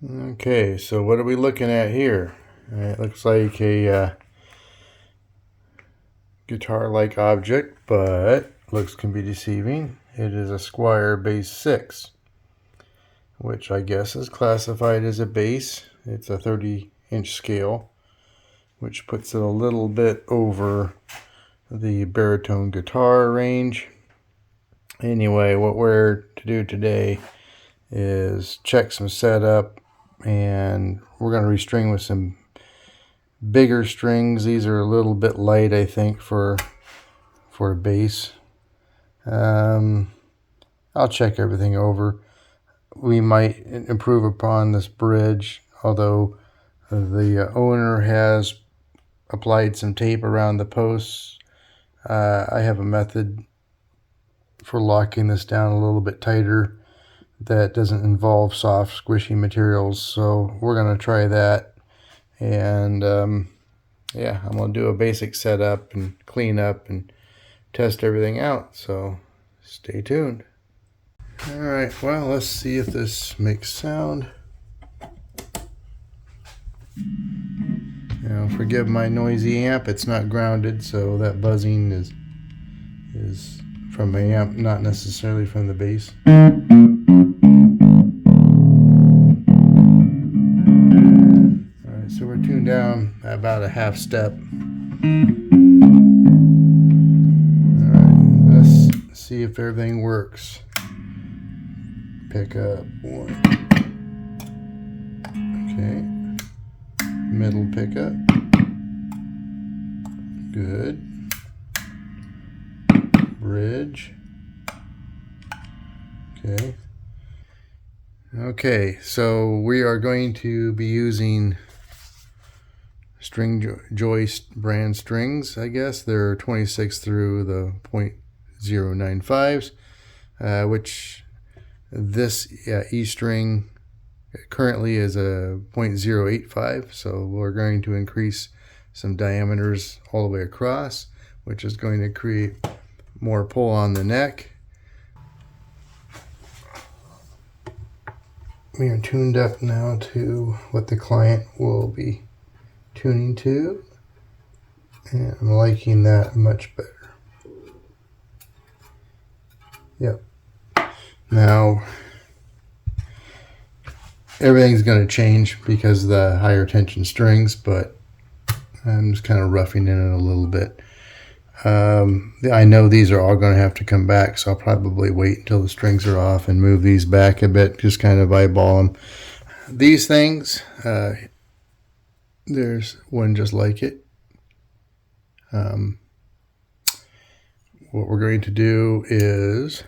Okay, so what are we looking at here? It looks like a guitar-like object, but looks can be deceiving. It is a Squier Bass VI, which I guess is classified as a bass. It's a 30-inch scale, which puts it a little bit over the baritone guitar range. Anyway, what we're to do today is check some setup, and we're going to restring with some bigger strings. These are a little bit light, I think, for a bass. I'll check everything over. We might improve upon this bridge, although the owner has applied some tape around the posts. I have a method for locking this down a little bit tighter that doesn't involve soft, squishy materials, so we're going to try that. And yeah, I'm going to do a basic setup and clean up and test everything out, so stay tuned. Alright, well, let's see if this makes sound. Now, forgive my noisy amp, it's not grounded, so that buzzing is from my amp, not necessarily from the bass. Alright, so we're tuned down about a half step. Alright, let's see if everything works. Pick up one. Okay. Middle pickup. Good. Bridge. Okay. Okay, so we are going to be using string joist brand strings, I guess. They're 26 through the 0.095s, which this E string currently is a 0.085, so we're going to increase some diameters all the way across, which is going to create more pull on the neck. We are tuned up now to what the client will be tuning to, and I'm liking that much better. Yep. Now everything's going to change because of the higher tension strings, but I'm just kind of roughing it a little bit. I know these are all going to have to come back, so I'll probably wait until the strings are off and move these back a bit, just kind of eyeball them. These things, there's one just like it. What we're going to do is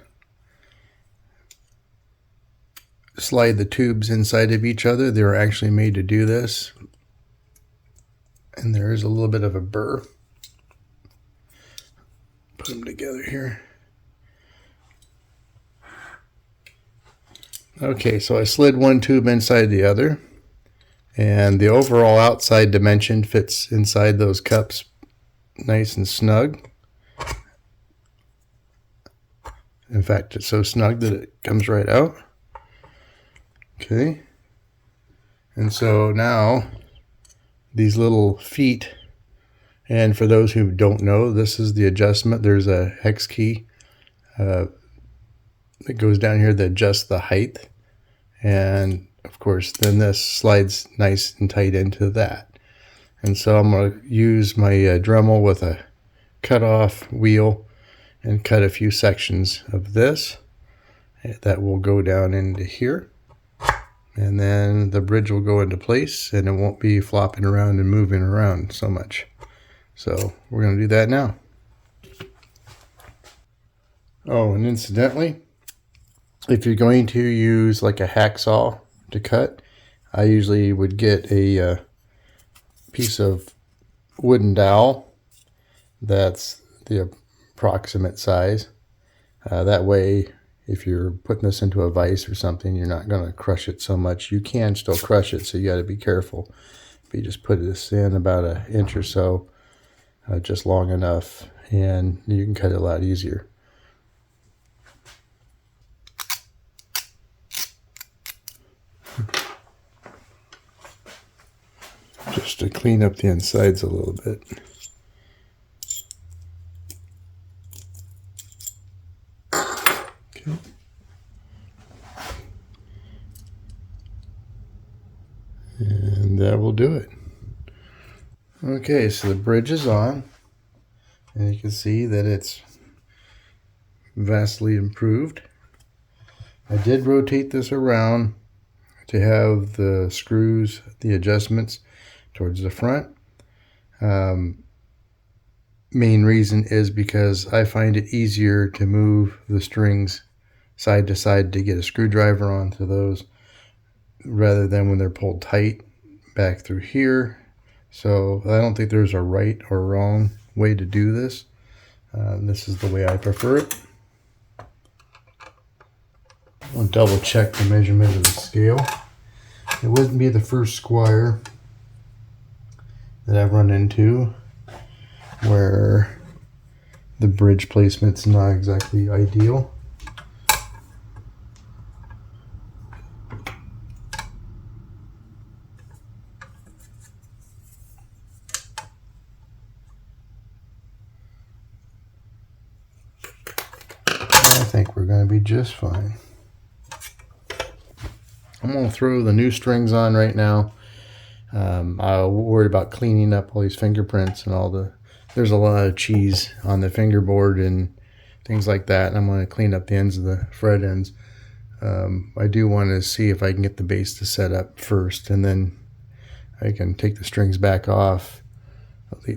slide the tubes inside of each other. They're actually made to do this, and there is a little bit of a burr. Put them together here. Okay, so I slid one tube inside the other, and the overall outside dimension fits inside those cups nice and snug. In fact, it's so snug that it comes right out. Okay, and so now these little feet, and for those who don't know, this is the adjustment. There's a hex key that goes down here that adjusts the height, and of course then this slides nice and tight into that. And so I'm going to use my Dremel with a cut-off wheel and cut a few sections of this that will go down into here, and then the bridge will go into place and it won't be flopping around and moving around so much. So we're going to do that now. Oh, and incidentally, if you're going to use like a hacksaw to cut, I usually would get a piece of wooden dowel that's the approximate size. That way, if you're putting this into a vise or something, you're not going to crush it so much. You can still crush it, so you got to be careful. But you just put this in about an inch or so, just long enough, and you can cut it a lot easier. just to clean up the insides a little bit. Okay. And that will do it. Okay, so the bridge is on, and you can see that it's vastly improved. I did rotate this around to have the screws, the adjustments towards the front. Main reason is because I find it easier to move the strings side to side to get a screwdriver onto those rather than when they're pulled tight back through here. So I don't think there's a right or wrong way to do this. This is the way I prefer it. I'll double check the measurement of the scale. It wouldn't be the first Squier that I've run into where the bridge placement's not exactly ideal. I think we're going to be just fine. I'm going to throw the new strings on right now. I'm worried about cleaning up all these fingerprints and all the... There's a lot of cheese on the fingerboard and things like that. And I'm going to clean up the ends of the fret ends. I do want to see if I can get the bass to set up first, and then I can take the strings back off,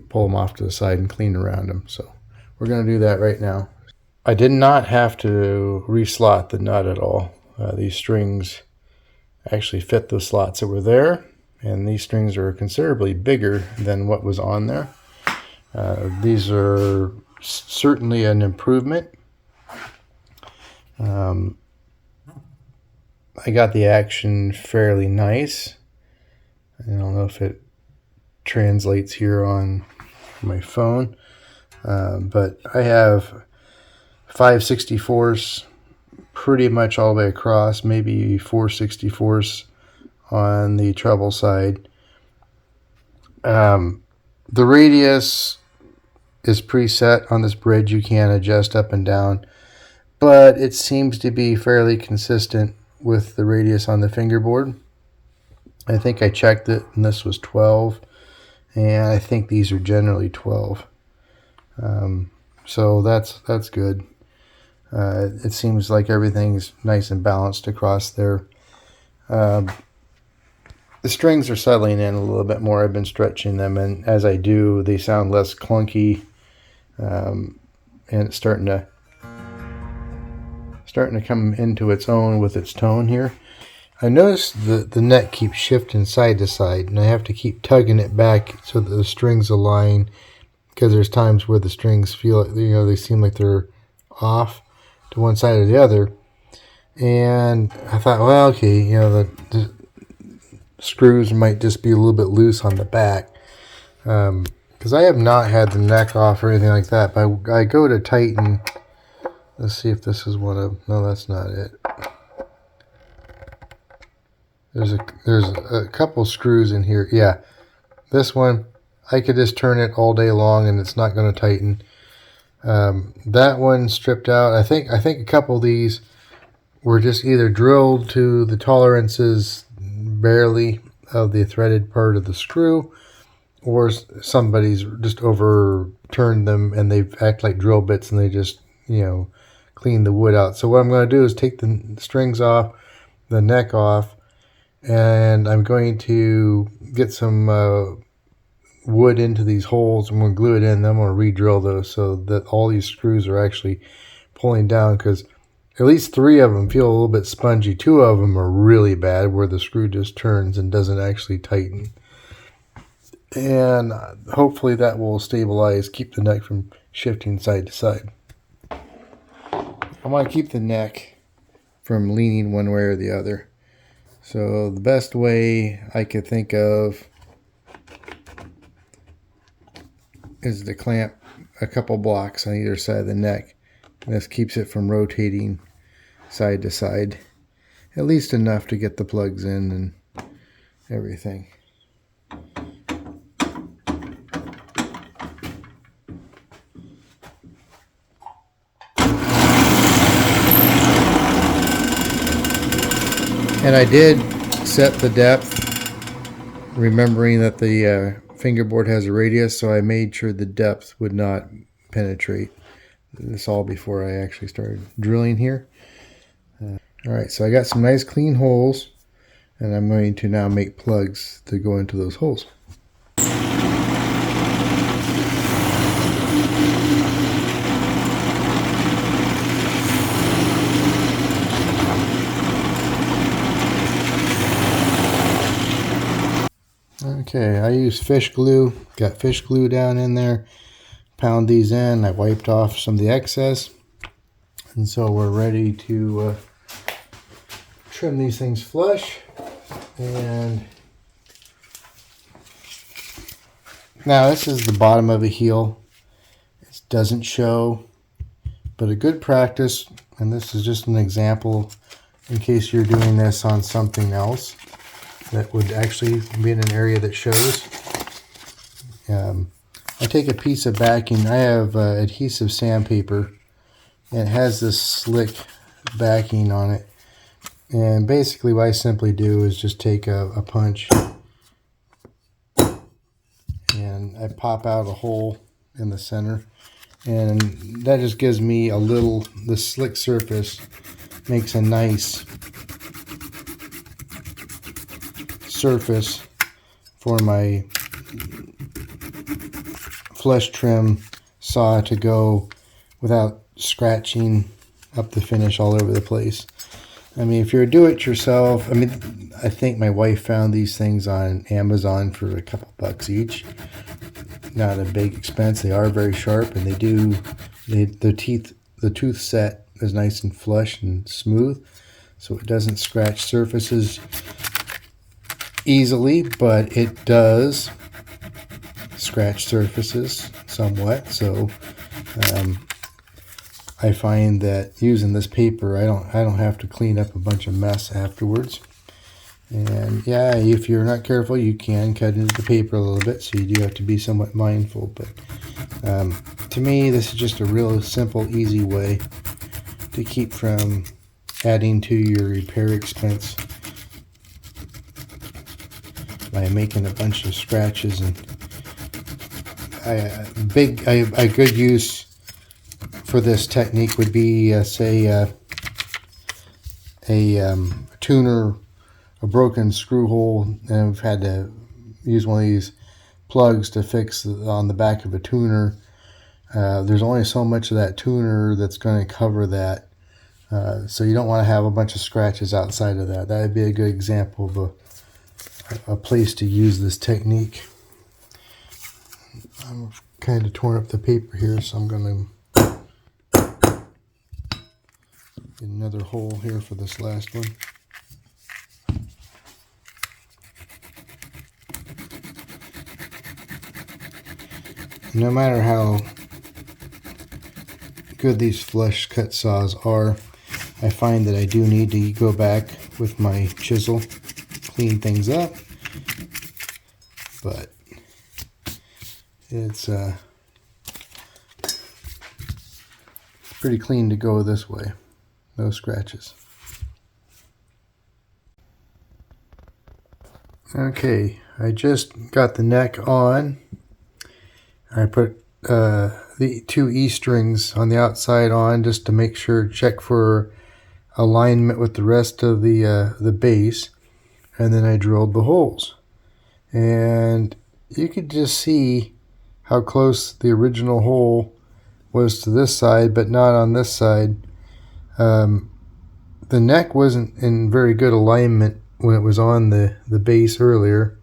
pull them off to the side and clean around them. So we're going to do that right now. I did not have to reslot the nut at all. These strings actually fit the slots that were there, and these strings are considerably bigger than what was on there. These are certainly an improvement. I got the action fairly nice. I don't know if it translates here on my phone, but I have 5/64 pretty much all the way across, maybe 4/64 on the treble side. The radius is preset on this bridge. You can adjust up and down, but it seems to be fairly consistent with the radius on the fingerboard. I think I checked it and this was 12, and I think these are generally 12. So that's good. It seems like everything's nice and balanced across there. The strings are settling in a little bit more. I've been stretching them, and as I do, they sound less clunky, and it's starting to come into its own with its tone here. I noticed the neck keeps shifting side to side, and I have to keep tugging it back so that the strings align, because there's times where the strings feel, they seem like they're off to one side or the other. And I thought, well, okay, the screws might just be a little bit loose on the back, because I have not had the neck off or anything like that, but I go to tighten. Let's see if this is one of... No, that's not it. There's a couple screws in here. Yeah, this one, I could just turn it all day long and it's not going to tighten. That one stripped out. I think a couple of these were just either drilled to the tolerances barely of the threaded part of the screw, or somebody's just overturned them and they act like drill bits and they just, clean the wood out. So what I'm going to do is take the strings off, the neck off, and I'm going to get some wood into these holes. I'm going to glue it in, then I'm going to re-drill those so that all these screws are actually pulling down, because at least 3 of them feel a little bit spongy. 2 of them are really bad, where the screw just turns and doesn't actually tighten. And hopefully that will stabilize, keep the neck from shifting side to side. I want to keep the neck from leaning one way or the other. So the best way I could think of is to clamp a couple blocks on either side of the neck. And this keeps it from rotating side to side. At least enough to get the plugs in and everything. And I did set the depth, remembering that the fingerboard has a radius, so I made sure the depth would not penetrate. This all before I actually started drilling here. Alright, so I got some nice clean holes, and I'm going to now make plugs to go into those holes. Okay, I use fish glue. Got fish glue down in there. Pound these in. I wiped off some of the excess. And so we're ready to trim these things flush. And now this is the bottom of a heel. It doesn't show, but a good practice, and this is just an example in case you're doing this on something else that would actually be in an area that shows. I take a piece of backing. I have adhesive sandpaper, and it has this slick backing on it. And basically what I simply do is just take a punch, and I pop out a hole in the center. And that just gives me a little, the slick surface makes a nice surface for my flush trim saw to go without scratching up the finish all over the place. I mean, if you're a do-it-yourself, I mean, I think my wife found these things on Amazon for a couple bucks each. Not a big expense. They are very sharp, and the tooth set is nice and flush and smooth, so it doesn't scratch surfaces easily, but it does scratch surfaces somewhat. So I find that using this paper, I don't have to clean up a bunch of mess afterwards. And yeah, if you're not careful, you can cut into the paper a little bit, so you do have to be somewhat mindful. But to me, this is just a real simple, easy way to keep from adding to your repair expense by making a bunch of scratches. And a good use for this technique would be, say, a tuner, a broken screw hole, and I've had to use one of these plugs to fix on the back of a tuner. There's only so much of that tuner that's going to cover that, so you don't want to have a bunch of scratches outside of that. That would be a good example of a place to use this technique. I'm kind of torn up the paper here, so I'm going to get another hole here for this last one. No matter how good these flush cut saws are, I find that I do need to go back with my chisel, clean things up, but it's pretty clean to go this way. No scratches. Okay, I just got the neck on. I put the two E strings on the outside on just to make sure, check for alignment with the rest of the base, and then I drilled the holes. And you could just see how close the original hole was to this side, but not on this side. The neck wasn't in very good alignment when it was on the base earlier.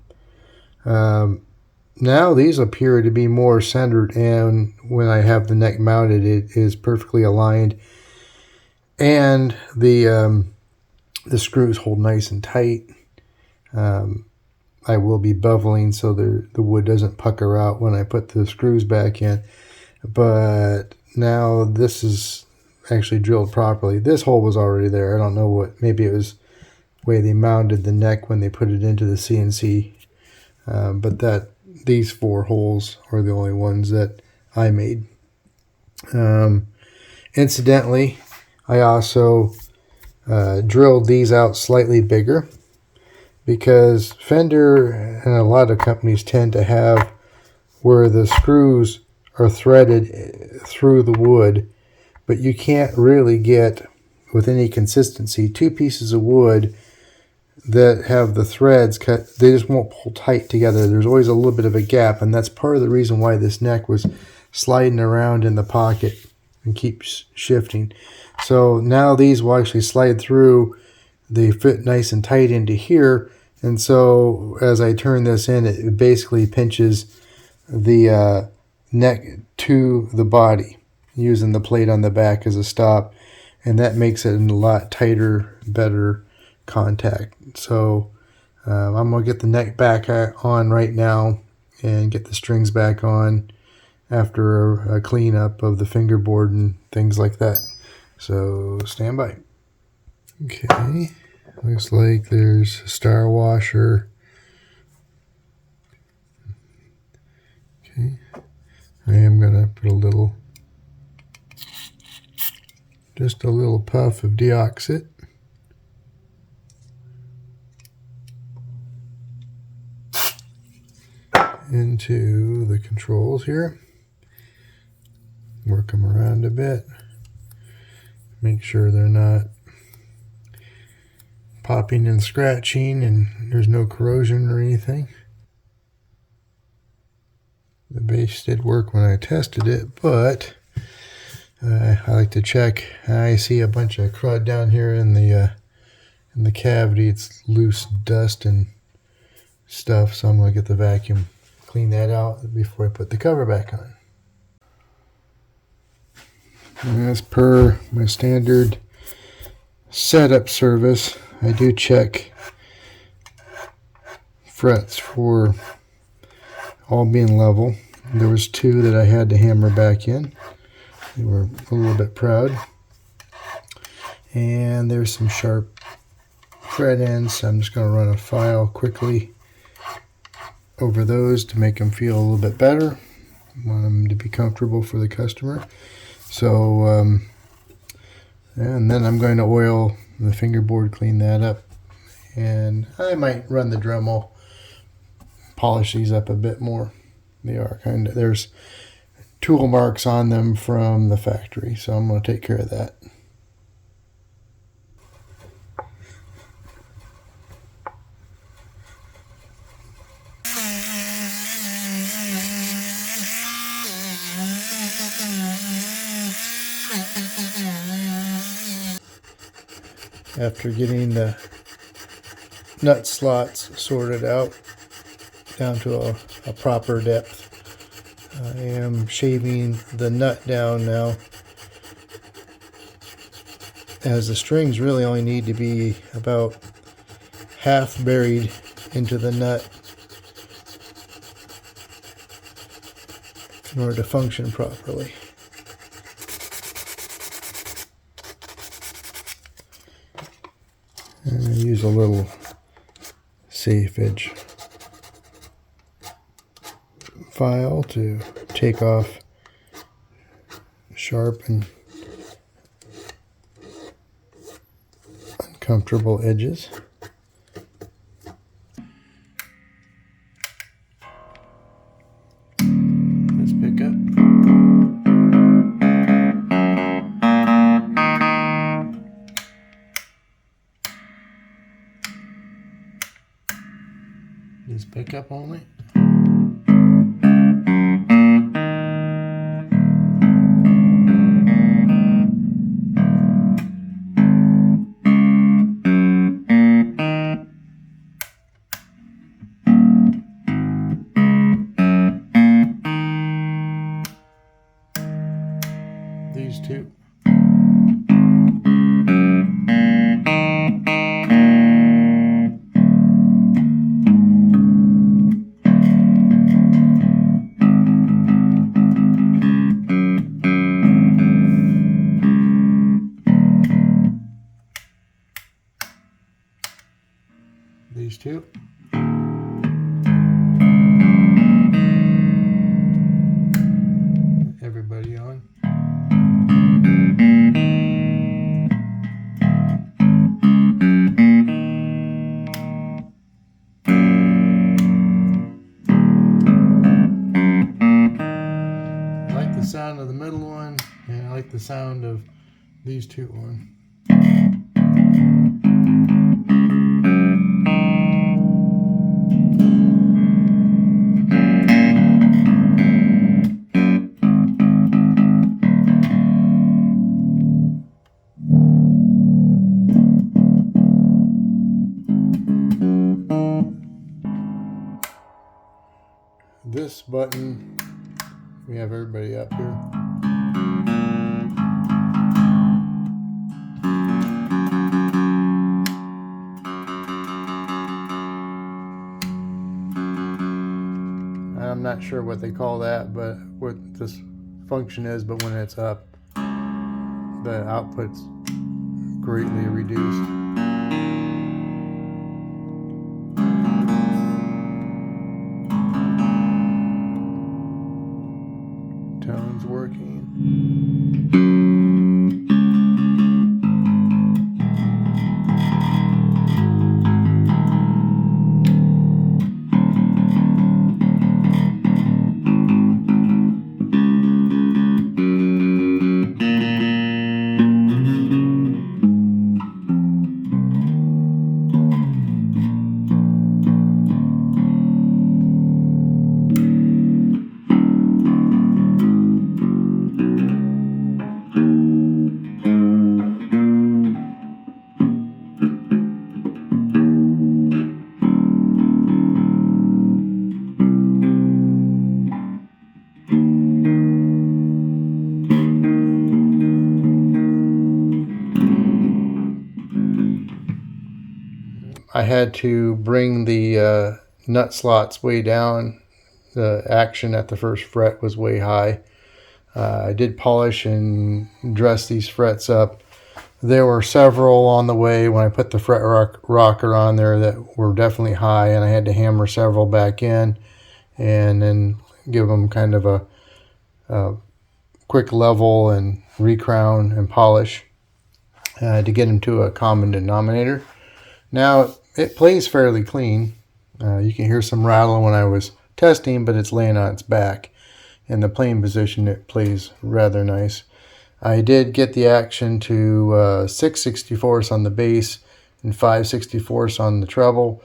Now these appear to be more centered, and when I have the neck mounted, it is perfectly aligned, and the screws hold nice and tight. I will be beveling so the wood doesn't pucker out when I put the screws back in, but now this is actually drilled properly. This hole was already there. I don't know what, maybe it was the way they mounted the neck when they put it into the CNC, but these four holes are the only ones that I made. Incidentally, I also drilled these out slightly bigger, because Fender and a lot of companies tend to have where the screws are threaded through the wood, but you can't really get, with any consistency, two pieces of wood that have the threads cut. They just won't pull tight together. There's always a little bit of a gap, and that's part of the reason why this neck was sliding around in the pocket and keeps shifting. So now these will actually slide through. They fit nice and tight into here, and so as I turn this in, it basically pinches the neck to the body, using the plate on the back as a stop, and that makes it a lot tighter, better contact. So I'm going to get the neck back on right now and get the strings back on after a cleanup of the fingerboard and things like that. So stand by. Okay, looks like there's a star washer. Okay, I am going to put just a little puff of deoxit into the controls here. Work them around a bit. Make sure they're not popping and scratching and there's no corrosion or anything. The bass did work when I tested it, but I like to check. I see a bunch of crud down here in the cavity. It's loose dust and stuff, so I'm going to get the vacuum, clean that out before I put the cover back on. And as per my standard setup service, I do check frets for all being level. There was two that I had to hammer back in. They were a little bit proud. And there's some sharp fret ends, so I'm just going to run a file quickly over those to make them feel a little bit better. I want them to be comfortable for the customer. So, and then I'm going to oil the fingerboard, clean that up, and I might run the Dremel, polish these up a bit more. They are there's tool marks on them from the factory, so I'm going to take care of that. After getting the nut slots sorted out down to a proper depth, I am shaving the nut down now, as the strings really only need to be about half buried into the nut in order to function properly. And I use a little safe edge file to take off sharp and uncomfortable edges. Let's pick up. This pickup only. These two. These two. Everybody on. these two on. This button, we have everybody up here. I'm not sure what they call that, but what this function is, but when it's up, the output's greatly reduced. Tone's working. I had to bring the nut slots way down. The action at the first fret was way high. I did polish and dress these frets up. There were several on the way when I put the fret rocker on there that were definitely high, and I had to hammer several back in and then give them kind of a quick level and recrown and polish to get them to a common denominator. Now it plays fairly clean. You can hear some rattle when I was testing, but it's laying on its back. In the playing position, it plays rather nice. I did get the action to 6/64 on the bass and 5/64 on the treble.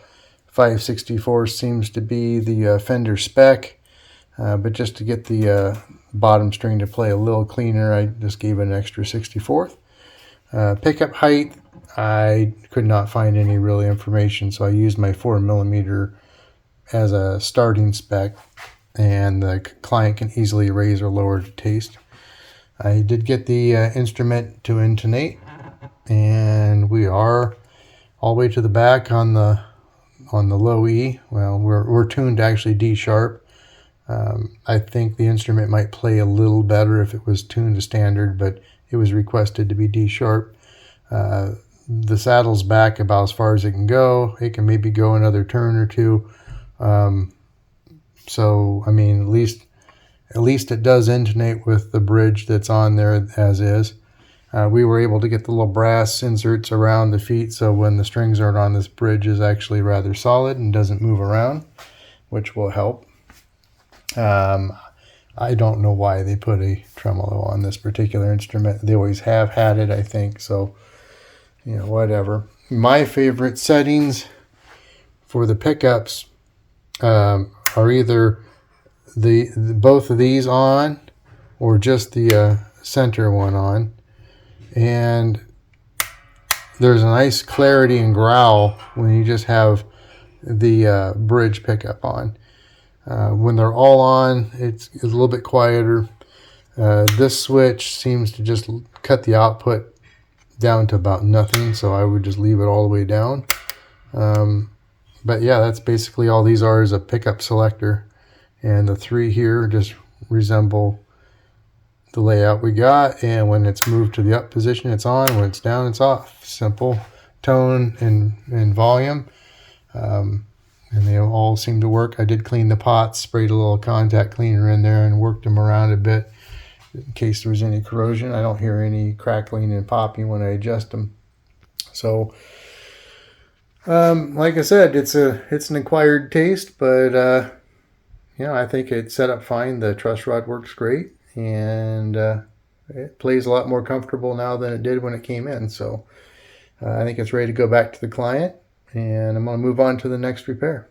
5/64 seems to be the Fender spec, but just to get the bottom string to play a little cleaner, I just gave it an extra 64th. Pickup height, I could not find any real information, so I used my 4mm as a starting spec, and the client can easily raise or lower to taste. I did get the instrument to intonate, and we are all the way to the back on the low E. Well, we're tuned to actually D sharp. I think the instrument might play a little better if it was tuned to standard, but it was requested to be D sharp. The saddle's back about as far as it can go. It can maybe go another turn or two. So I mean, at least it does intonate with the bridge that's on there as is. We were able to get the little brass inserts around the feet, so when the strings aren't on, this bridge is actually rather solid and doesn't move around, which will help. I don't know why they put a tremolo on this particular instrument. They always have had it, I think, so you know, whatever. My favorite settings for the pickups are either both of these on or just the center one on, and there's a nice clarity and growl when you just have the bridge pickup on. When they're all on, it's a little bit quieter. This switch seems to just cut the output down to about nothing, so I would just leave it all the way down. But yeah, that's basically all these are, is a pickup selector, and the three here just resemble the layout we got, and when it's moved to the up position, it's on. When it's down, it's off. Simple. Tone and volume, and they all seem to work. I did clean the pots, sprayed a little contact cleaner in there and worked them around a bit in case there was any corrosion. I don't hear any crackling and popping when I adjust them. So like I said, it's an acquired taste, but you know, I think it's set up fine. The truss rod works great, and it plays a lot more comfortable now than it did when it came in. So I think it's ready to go back to the client, and I'm going to move on to the next repair.